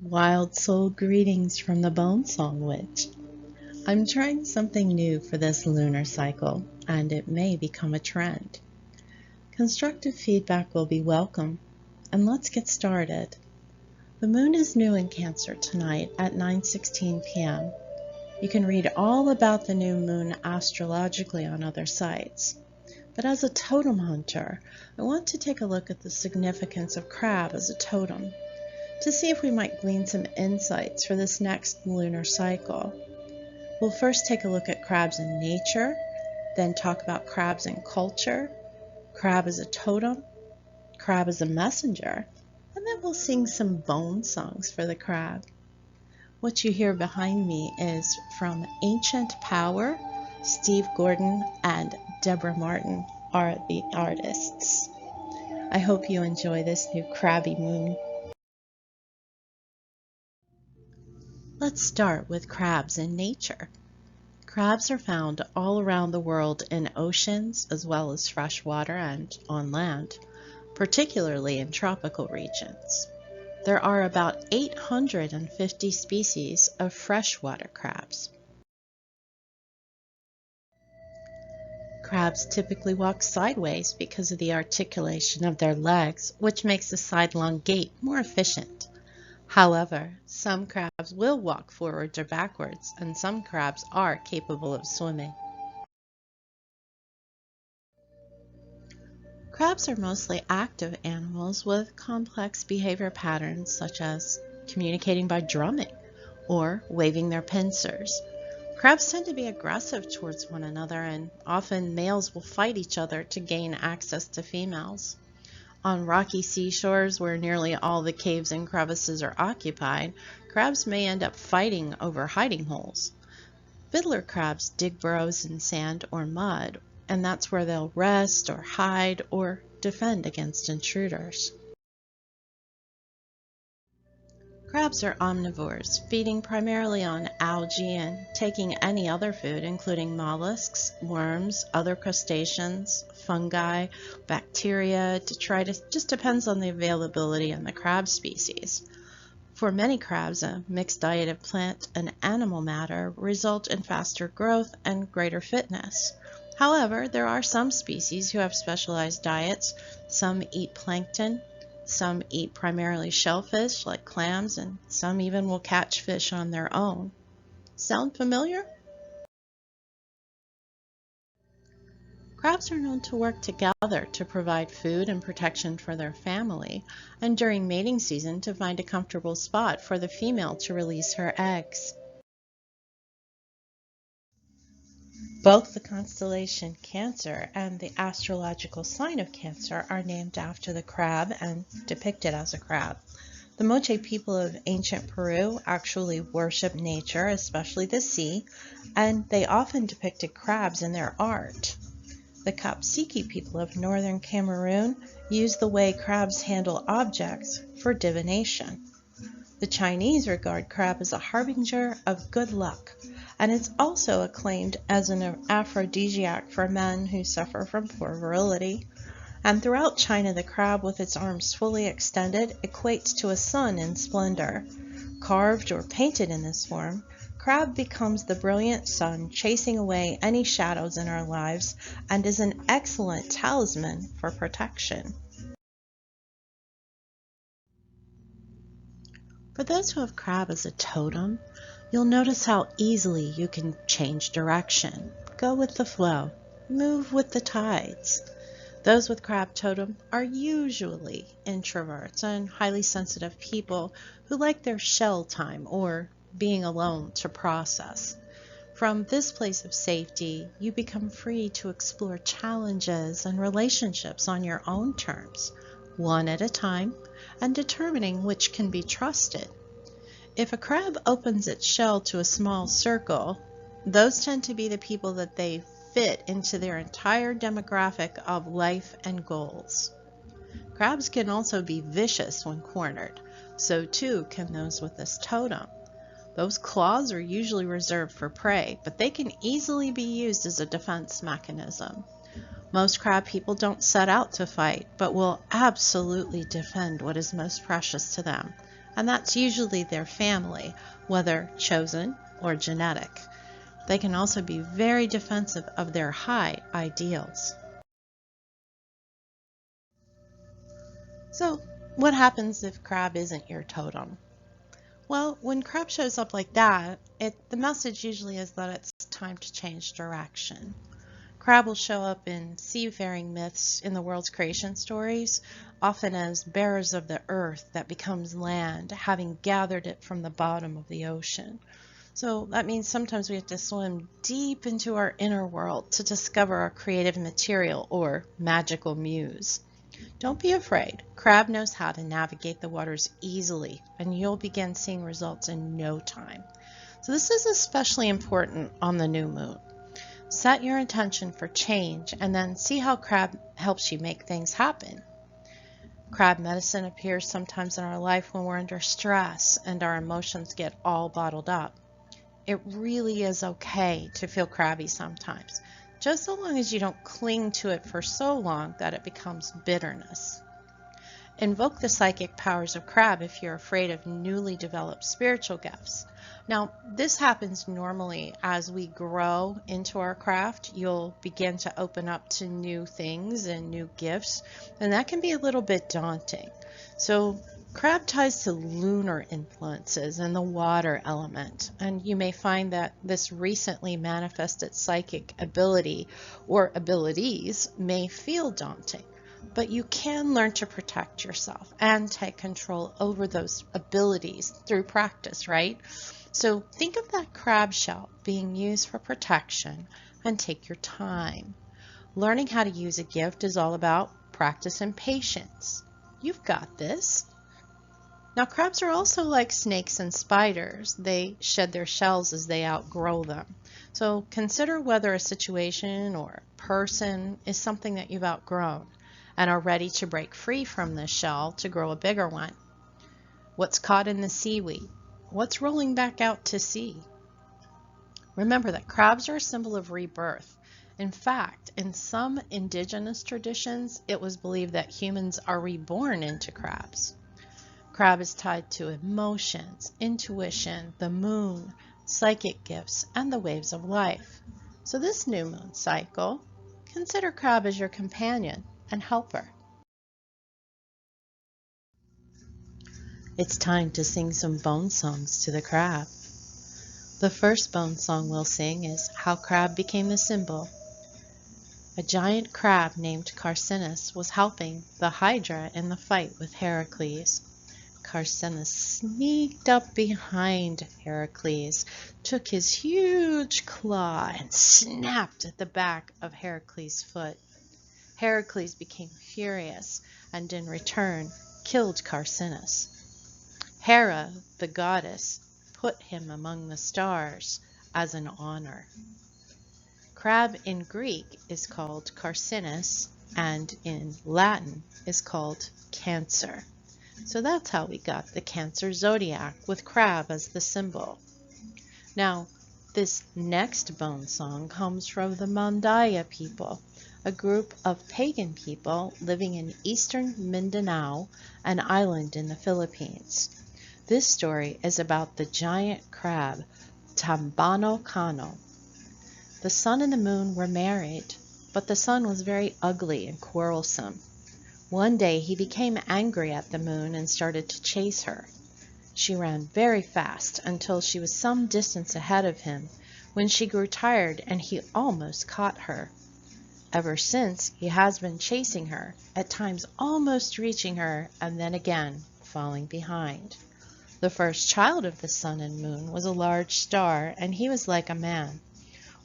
Wild soul greetings from the Bone Song Witch. I'm trying something new for this lunar cycle, and it may become a trend. Constructive feedback will be welcome, and let's get started. The moon is new in Cancer tonight at 9:16 p.m. You can read all about the new moon astrologically on other sites. But as a totem hunter, I want to take a look at the significance of crab as a totem, to see if we might glean some insights for this next lunar cycle. We'll first take a look at crabs in nature, then talk about crabs in culture, crab as a totem, crab as a messenger, and then we'll sing some bone songs for the crab. What you hear behind me is from Ancient Power. Steve Gordon and Deborah Martin are the artists. I hope you enjoy this new crabby moon. Let's start with crabs in nature. Crabs are found all around the world in oceans as well as freshwater and on land, particularly in tropical regions. There are about 850 species of freshwater crabs. Crabs typically walk sideways because of the articulation of their legs, which makes the sidelong gait more efficient. However, some crabs will walk forwards or backwards, and some crabs are capable of swimming. Crabs are mostly active animals with complex behavior patterns such as communicating by drumming or waving their pincers. Crabs tend to be aggressive towards one another, and often males will fight each other to gain access to females. On rocky seashores where nearly all the caves and crevices are occupied, crabs may end up fighting over hiding holes. Fiddler crabs dig burrows in sand or mud, and that's where they'll rest or hide or defend against intruders. Crabs are omnivores, feeding primarily on algae and taking any other food, including mollusks, worms, other crustaceans, fungi, bacteria, detritus. Just depends on the availability in the crab species. For many crabs, a mixed diet of plant and animal matter result in faster growth and greater fitness. However, there are some species who have specialized diets. Some eat plankton, some eat primarily shellfish like clams, and some even will catch fish on their own. Sound familiar? Crabs are known to work together to provide food and protection for their family, and during mating season to find a comfortable spot for the female to release her eggs. Both the constellation Cancer and the astrological sign of Cancer are named after the crab and depicted as a crab. The Moche people of ancient Peru actually worship nature, especially the sea, and they often depicted crabs in their art. The Kapsiki people of northern Cameroon use the way crabs handle objects for divination. The Chinese regard crab as a harbinger of good luck, and it's also acclaimed as an aphrodisiac for men who suffer from poor virility. And throughout China, the crab with its arms fully extended equates to a sun in splendor. Carved or painted in this form, crab becomes the brilliant sun chasing away any shadows in our lives and is an excellent talisman for protection. For those who have crab as a totem, you'll notice how easily you can change direction, go with the flow, move with the tides. Those with crab totem are usually introverts and highly sensitive people who like their shell time or being alone to process. From this place of safety, you become free to explore challenges and relationships on your own terms, one at a time, and determining which can be trusted. If a crab opens its shell to a small circle, those tend to be the people that they fit into their entire demographic of life and goals. Crabs can also be vicious when cornered, so too can those with this totem. Those claws are usually reserved for prey, but they can easily be used as a defense mechanism. Most crab people don't set out to fight, but will absolutely defend what is most precious to them, and that's usually their family, whether chosen or genetic. They can also be very defensive of their high ideals. So, what happens if crab isn't your totem? Well, when crab shows up like that, the message usually is that it's time to change direction. Crab will show up in seafaring myths in the world's creation stories, often as bearers of the earth that becomes land, having gathered it from the bottom of the ocean. So that means sometimes we have to swim deep into our inner world to discover our creative material or magical muse. Don't be afraid. Crab knows how to navigate the waters easily, and you'll begin seeing results in no time. So this is especially important on the new moon. Set your intention for change and then see how crab helps you make things happen. Crab medicine appears sometimes in our life when we're under stress and our emotions get all bottled up. It really is okay to feel crabby sometimes, just so long as you don't cling to it for so long that it becomes bitterness. Invoke the psychic powers of crab if you're afraid of newly developed spiritual gifts. Now, this happens normally as we grow into our craft. You'll begin to open up to new things and new gifts, and that can be a little bit daunting. So, crab ties to lunar influences and the water element, and you may find that this recently manifested psychic ability or abilities may feel daunting. But you can learn to protect yourself and take control over those abilities through practice, right? So think of that crab shell being used for protection and take your time. Learning how to use a gift is all about practice and patience. You've got this. Now, crabs are also like snakes and spiders. They shed their shells as they outgrow them. So consider whether a situation or person is something that you've outgrown and are ready to break free from this shell to grow a bigger one. What's caught in the seaweed? What's rolling back out to sea? Remember that crabs are a symbol of rebirth. In fact, in some indigenous traditions, it was believed that humans are reborn into crabs. Crab is tied to emotions, intuition, the moon, psychic gifts, and the waves of life. So this new moon cycle, consider crab as your companion and helper. It's time to sing some bone songs to the crab. The first bone song we'll sing is How Crab Became the Symbol. A giant crab named Carcinus was helping the Hydra in the fight with Heracles. Carcinus sneaked up behind Heracles, took his huge claw and snapped at the back of Heracles' foot. Heracles became furious and in return killed Carcinus. Hera, the goddess, put him among the stars as an honor. Crab in Greek is called Carcinus and in Latin is called Cancer. So that's how we got the Cancer zodiac with crab as the symbol. Now, this next bone song comes from the Mandaya people, a group of pagan people living in eastern Mindanao, an island in the Philippines. This story is about the giant crab, Tambano Kano. The sun and the moon were married, but the sun was very ugly and quarrelsome. One day he became angry at the moon and started to chase her. She ran very fast until she was some distance ahead of him, when she grew tired and he almost caught her. Ever since, he has been chasing her, at times almost reaching her, and then again falling behind. The first child of the sun and moon was a large star, and he was like a man.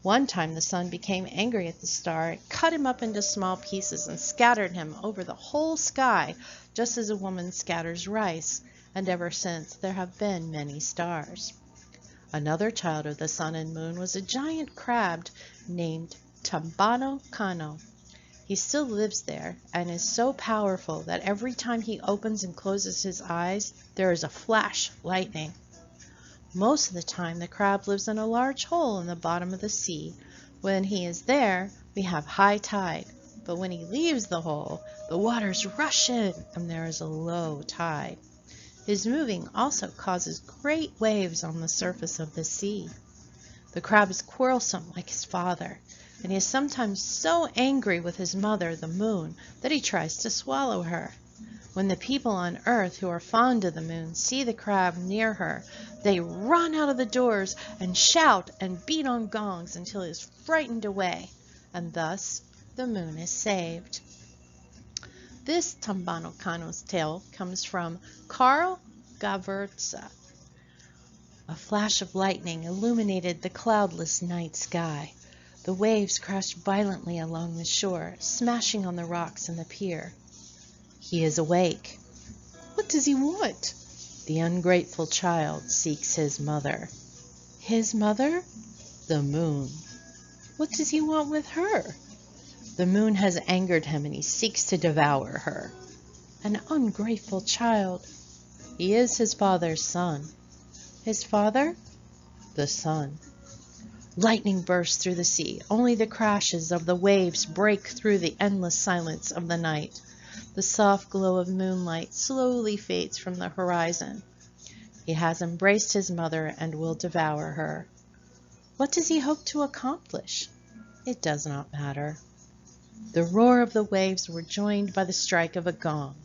One time the sun became angry at the star, cut him up into small pieces, and scattered him over the whole sky, just as a woman scatters rice, and ever since there have been many stars. Another child of the sun and moon was a giant crab named Tambano Kano. He still lives there and is so powerful that every time he opens and closes his eyes, there is a flash of lightning. Most of the time, the crab lives in a large hole in the bottom of the sea. When he is there, we have high tide, but when he leaves the hole, the waters rush in and there is a low tide. His moving also causes great waves on the surface of the sea. The crab is quarrelsome like his father, and he is sometimes so angry with his mother, the moon, that he tries to swallow her. When the people on earth who are fond of the moon see the crab near her, they run out of the doors and shout and beat on gongs until it is frightened away, and thus the moon is saved. This Tambano Kano's tale comes from Karl Gavertza. A flash of lightning illuminated the cloudless night sky. The waves crashed violently along the shore, smashing on the rocks and the pier. He is awake. What does he want? The ungrateful child seeks his mother. His mother? The moon. What does he want with her? The moon has angered him and he seeks to devour her. An ungrateful child. He is his father's son. His father? The sun. Lightning bursts through the sea. Only the crashes of the waves break through the endless silence of the night. The soft glow of moonlight slowly fades from the horizon. He has embraced his mother and will devour her. What does he hope to accomplish? It does not matter. The roar of the waves were joined by the strike of a gong,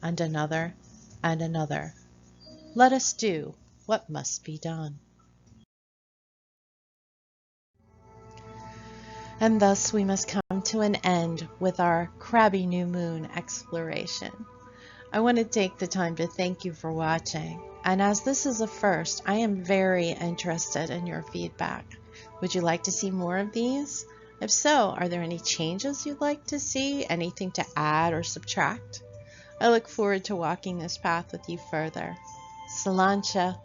and another, and another. Let us do what must be done. And thus we must come to an end with our crabby new moon exploration. I want to take the time to thank you for watching. And as this is a first, I am very interested in your feedback. Would you like to see more of these? If so, are there any changes you'd like to see? Anything to add or subtract? I look forward to walking this path with you further. Salancha.